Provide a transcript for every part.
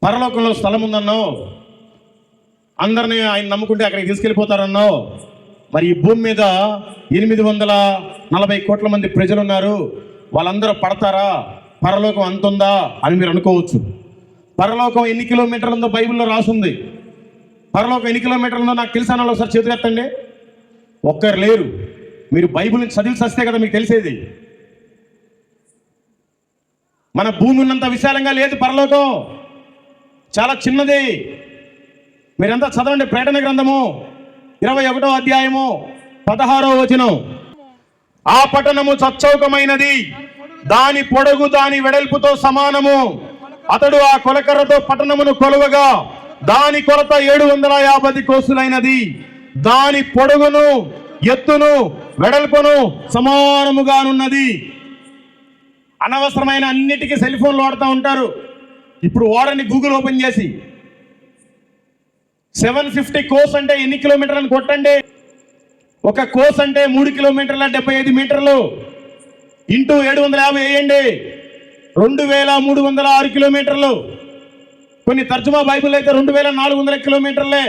పరలోకంలో స్థలం ఉందన్నావు, అందరినీ ఆయన నమ్ముకుంటే అక్కడికి తీసుకెళ్ళిపోతారన్నావు. మరి ఈ భూమి మీద 840 కోట్ల మంది ప్రజలు ఉన్నారు, వాళ్ళందరూ పడతారా? పరలోకం అంతుందా అని మీరు అనుకోవచ్చు. పరలోకం ఎన్ని కిలోమీటర్లు ఉందో బైబిల్లో రాసుంది. పరలోకం ఎన్ని కిలోమీటర్లు ఉందో నాకు తెలిసిన వాళ్ళు ఒకసారి చేతులు ఎత్తండి. ఒక్కరు లేరు. మీరు బైబిల్ని చదివి చస్తే కదా మీకు తెలిసేది. మన భూమి ఉన్నంత విశాలంగా లేదు పరలోకం, చాలా చిన్నది. మీరంతా చదవండి ప్రకటన గ్రంథము 21వ అధ్యాయము 16వ వచనం. ఆ పట్టణము చచ్చౌకమైనది, దాని పొడుగు దాని వెడల్పుతో సమానము. అతడు ఆ కొలకర్రతో పట్టణమును కొలవగా దాని కొలత 750 కోసులైనది. దాని పొడుగును ఎత్తును వెడల్పును సమానముగానున్నది. అనవసరమైన అన్నిటికీ సెల్ ఫోన్లు వాడుతూ ఉంటారు. ఇప్పుడు వాడండి గూగుల్ ఓపెన్ చేసి 750 కోస్ అంటే ఎన్ని కిలోమీటర్లు అని కొట్టండి. ఒక కోస్ అంటే 3 కిలోమీటర్ల 75 మీటర్లు ఇంటూ 750 వేయండి, 2306 కిలోమీటర్లు. కొన్ని తర్జుమా బైబిల్ అయితే 2400 కిలోమీటర్లే.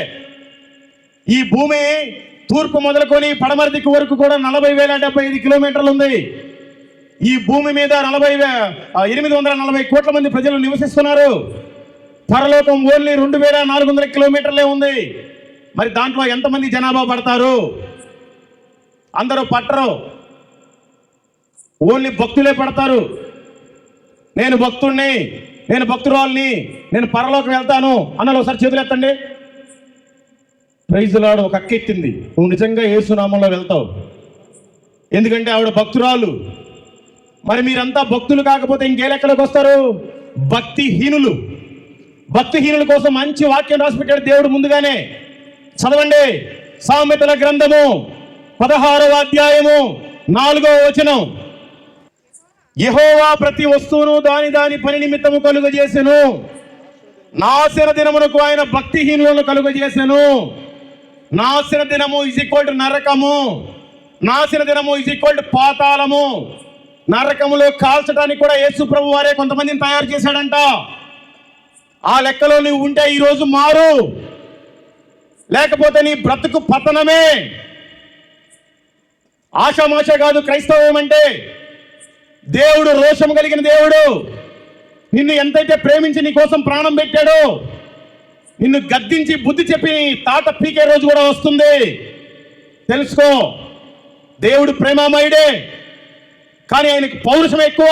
ఈ భూమి తూర్పు మొదలుకొని పడమర దిక్కు వరకు కూడా 40,075 కిలోమీటర్లు ఉంది. ఈ భూమి మీద 840 కోట్ల మంది ప్రజలు నివసిస్తున్నారు. పరలోకం ఓన్లీ 2400 కిలోమీటర్లే ఉంది. మరి దాంట్లో ఎంతమంది జనాభా పడతారు? అందరూ పట్టరు, ఓన్లీ భక్తులే పడతారు. నేను భక్తుడిని, నేను భక్తురాల్ని, నేను పరలోకం వెళ్తాను అన్నలో ఒకసారి చేతులు ఎత్తండి. Praise Lord. ఒక అక్క ఎత్తింది, నువ్వు నిజంగా యేసునామంలో వెళ్తావు, ఎందుకంటే ఆవిడ భక్తురాలు. మరి మీరంతా భక్తులు కాకపోతే ఇంకే లెక్కలోకి వస్తారు? భక్తిహీనులు. భక్తిహీనుల కోసం మంచి వాక్యం రాసిపెట్టాడు దేవుడు ముందుగానే. చదవండి సామెతల గ్రంథము 16వ అధ్యాయము 4వ వచనం. యెహోవా ప్రతి వస్తువును దాని దాని పని నిమిత్తము కలుగజేసెను. నాశన దినమునకు ఆయన భక్తిహీనులను కలుగజేసెను. నాశన దినము = నరకము. నాశన దినము = పాతాళము. నరకములో కాల్చడానికి కూడా యేసు ప్రభు వారే కొంతమందిని తయారు చేశాడంట. ఆ లెక్కలో నువ్వు ఉంటే ఈరోజు మారు, లేకపోతే నీ బ్రతుకు పతనమే. ఆషామాష కాదు క్రైస్తవం అంటే. దేవుడు రోషం కలిగిన దేవుడు. నిన్ను ఎంతైతే ప్రేమించి నీ కోసం ప్రాణం పెట్టాడో, నిన్ను గద్దించి బుద్ధి చెప్పి తాట పీకే రోజు కూడా వస్తుంది. తెలుసుకో, దేవుడు ప్రేమామయుడే, కానీ ఆయనకి పౌరుషం ఎక్కువ,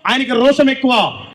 ఆయనకి రోషం ఎక్కువ.